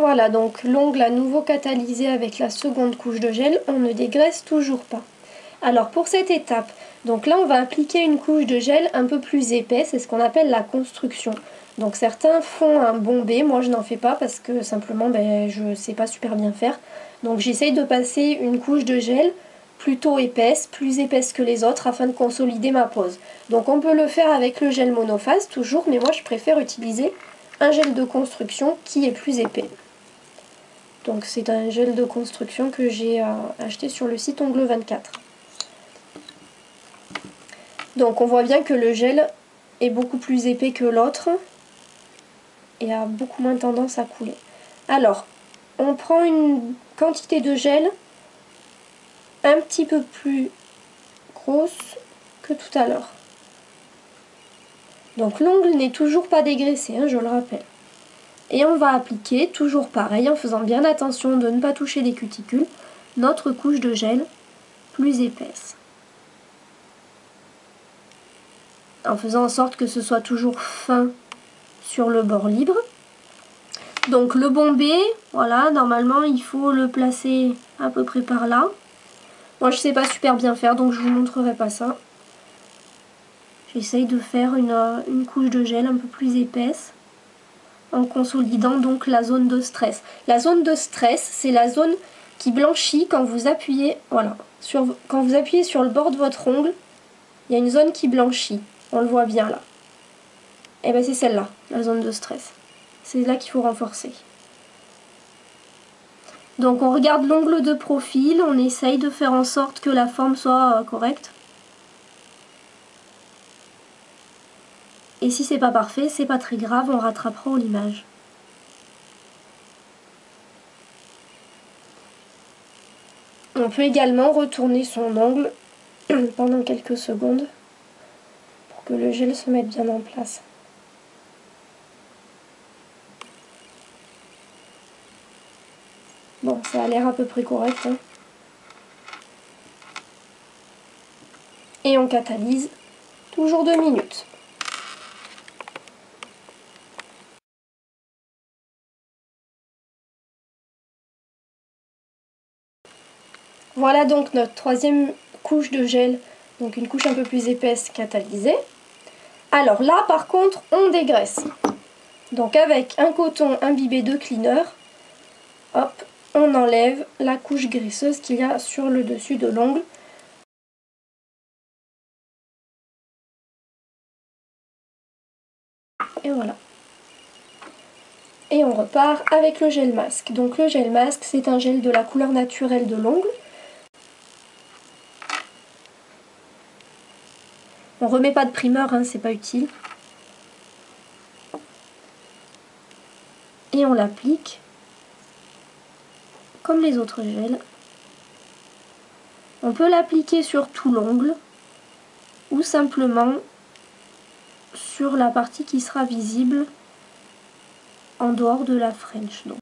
Voilà, donc l'ongle à nouveau catalysé avec la seconde couche de gel, on ne dégraisse toujours pas. Alors pour cette étape, donc là on va appliquer une couche de gel un peu plus épaisse, c'est ce qu'on appelle la construction. Donc certains font un bombé, moi je n'en fais pas parce que simplement je ne sais pas super bien faire. Donc j'essaye de passer une couche de gel plutôt épaisse, plus épaisse que les autres afin de consolider ma pose. Donc on peut le faire avec le gel monophase toujours, mais moi je préfère utiliser un gel de construction qui est plus épais. Donc c'est un gel de construction que j'ai acheté sur le site Ongle 24. Donc on voit bien que le gel est beaucoup plus épais que l'autre et a beaucoup moins tendance à couler. Alors, on prend une quantité de gel un petit peu plus grosse que tout à l'heure. Donc l'ongle n'est toujours pas dégraissé, je le rappelle. Et on va appliquer, toujours pareil, en faisant bien attention de ne pas toucher les cuticules, notre couche de gel plus épaisse. En faisant en sorte que ce soit toujours fin sur le bord libre. Donc le bombé, voilà, normalement il faut le placer à peu près par là. Moi je sais pas super bien faire, donc je vous montrerai pas ça. J'essaye de faire une couche de gel un peu plus épaisse en consolidant donc la zone de stress. La zone de stress, c'est la zone qui blanchit quand vous appuyez, voilà, quand vous appuyez sur le bord de votre ongle, il y a une zone qui blanchit. On le voit bien là. Et bien c'est celle-là, la zone de stress. C'est là qu'il faut renforcer. Donc on regarde l'ongle de profil, on essaye de faire en sorte que la forme soit correcte. Et si c'est pas parfait, c'est pas très grave, on rattrapera au limage. On peut également retourner son ongle pendant quelques secondes pour que le gel se mette bien en place. Bon, ça a l'air à peu près correct. Et on catalyse toujours 2 minutes. Voilà donc notre troisième couche de gel, donc une couche un peu plus épaisse catalysée. Alors là par contre on dégraisse. Donc avec un coton imbibé de cleaner, hop, on enlève la couche graisseuse qu'il y a sur le dessus de l'ongle. Et voilà. Et on repart avec le gel masque. Donc le gel masque, c'est un gel de la couleur naturelle de l'ongle. On remet pas de primeur, c'est pas utile. Et on l'applique comme les autres gels. On peut l'appliquer sur tout l'ongle ou simplement sur la partie qui sera visible en dehors de la French. Donc.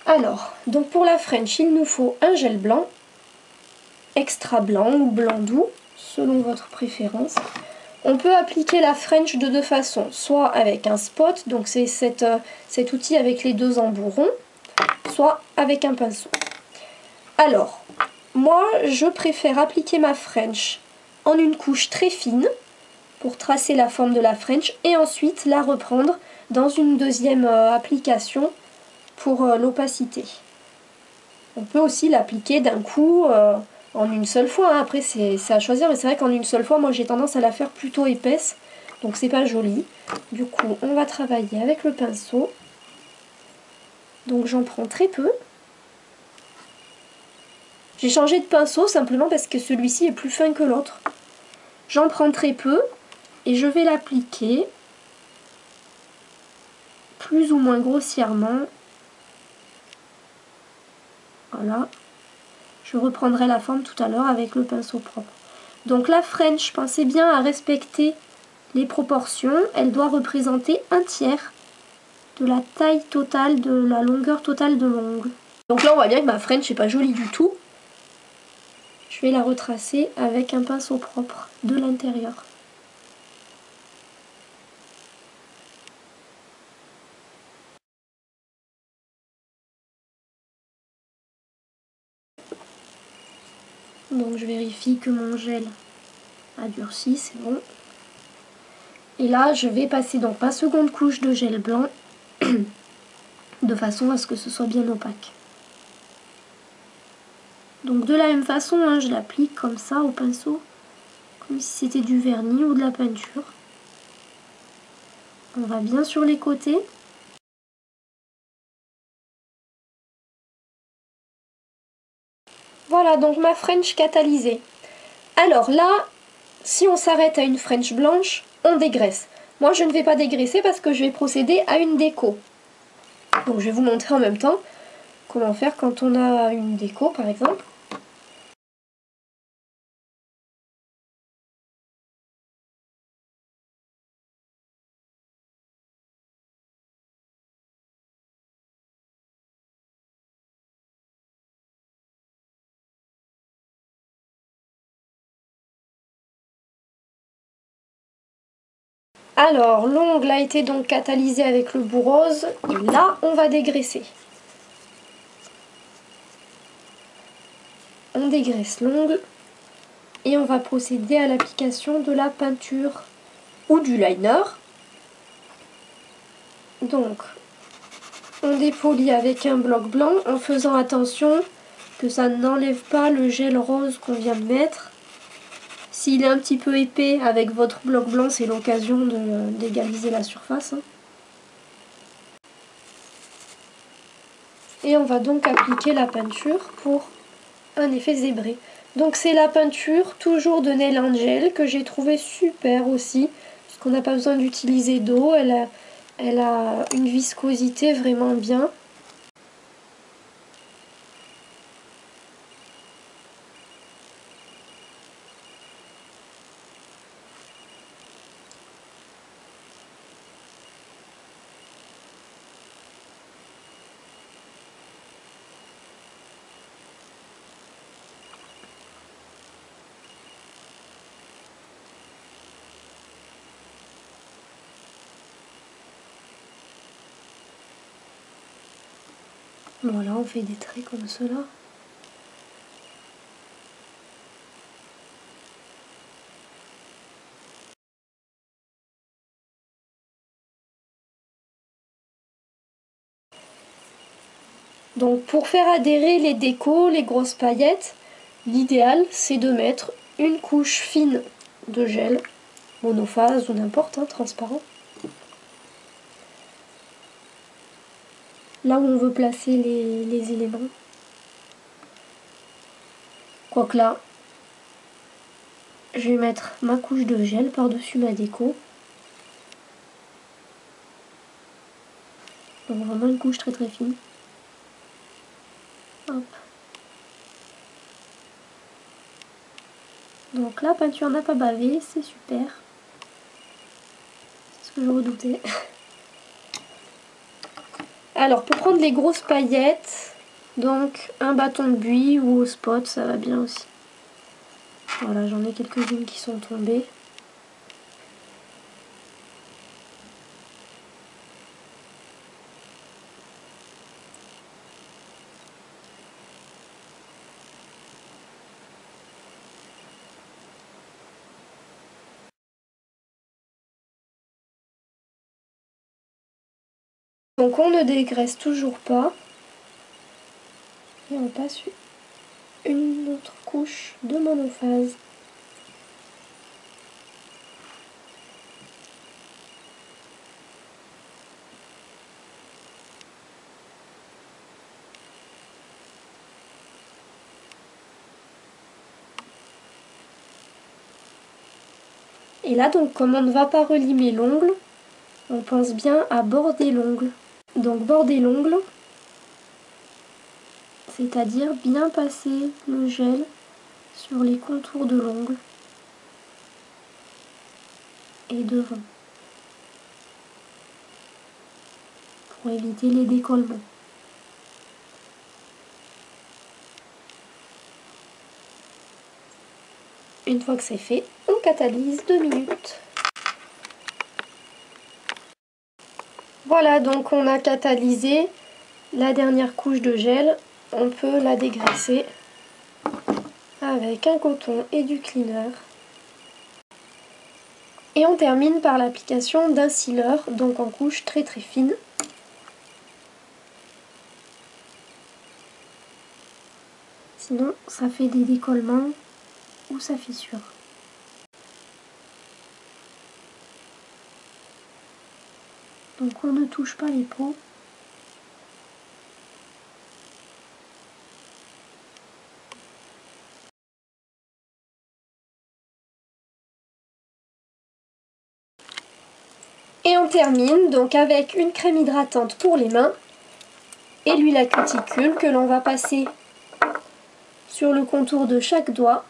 Alors, donc pour la French, il nous faut un gel blanc, extra blanc ou blanc doux, selon votre préférence. On peut appliquer la French de deux façons, soit avec un spot, donc c'est cet outil avec les deux embourrons, soit avec un pinceau. Alors, moi je préfère appliquer ma French en une couche très fine pour tracer la forme de la French et ensuite la reprendre dans une deuxième application pour l'opacité. On peut aussi l'appliquer d'un coup en une seule fois, après c'est à choisir, mais c'est vrai qu'en une seule fois moi j'ai tendance à la faire plutôt épaisse, donc c'est pas joli. Du coup on va travailler avec le pinceau, donc j'en prends très peu. J'ai changé de pinceau simplement parce que celui-ci est plus fin que l'autre. J'en prends très peu et je vais l'appliquer plus ou moins grossièrement. Voilà. Je reprendrai la forme tout à l'heure avec le pinceau propre. Donc la French, pensez bien à respecter les proportions. Elle doit représenter un tiers de la taille totale, de la longueur totale de l'ongle. Donc là on voit bien que ma French n'est pas jolie du tout. je vais la retracer avec un pinceau propre de l'intérieur. Donc je vérifie que mon gel a durci, c'est bon. Et là, je vais passer donc ma seconde couche de gel blanc de façon à ce que ce soit bien opaque. Donc de la même façon, hein, je l'applique comme ça au pinceau, comme si c'était du vernis ou de la peinture. On va bien sur les côtés. Voilà donc ma French catalysée. Alors là, si on s'arrête à une French blanche, on dégraisse. Moi je ne vais pas dégraisser parce que je vais procéder à une déco. Donc je vais vous montrer en même temps comment faire quand on a une déco par exemple. Alors l'ongle a été donc catalysé avec le bout rose et là on va dégraisser. On dégraisse l'ongle et on va procéder à l'application de la peinture ou du liner. Donc on dépolit avec un bloc blanc en faisant attention que ça n'enlève pas le gel rose qu'on vient de mettre. S'il est un petit peu épais avec votre bloc blanc, c'est l'occasion d'égaliser la surface. Et on va donc appliquer la peinture pour un effet zébré. Donc c'est la peinture toujours de Nail Angel que j'ai trouvé super aussi, parce qu'on n'a pas besoin d'utiliser d'eau, elle a une viscosité vraiment bien. Voilà, on fait des traits comme cela. Donc pour faire adhérer les décos, les grosses paillettes, l'idéal c'est de mettre une couche fine de gel, monophase ou n'importe, hein, transparent. Là où on veut placer les éléments. Quoique là, je vais mettre ma couche de gel par-dessus ma déco. Donc vraiment une couche très très fine. Hop. Donc la peinture n'a pas bavé, c'est super. C'est ce que je redoutais. Alors pour prendre les grosses paillettes, donc un bâton de buis ou au spot, ça va bien aussi. Voilà, j'en ai quelques-unes qui sont tombées. Donc on ne dégraisse toujours pas. Et on passe une autre couche de monophase. Et là donc comme on ne va pas relimer l'ongle, on pense bien à border l'ongle. Donc border l'ongle, c'est-à-dire bien passer le gel sur les contours de l'ongle et devant pour éviter les décollements. Une fois que c'est fait, on catalyse 2 minutes. Voilà, donc on a catalysé la dernière couche de gel. On peut la dégraisser avec un coton et du cleaner. Et on termine par l'application d'un sealer, donc en couche très très fine. Sinon, ça fait des décollements ou ça fissure. Donc on ne touche pas les peaux. Et on termine donc avec une crème hydratante pour les mains et l'huile à cuticule que l'on va passer sur le contour de chaque doigt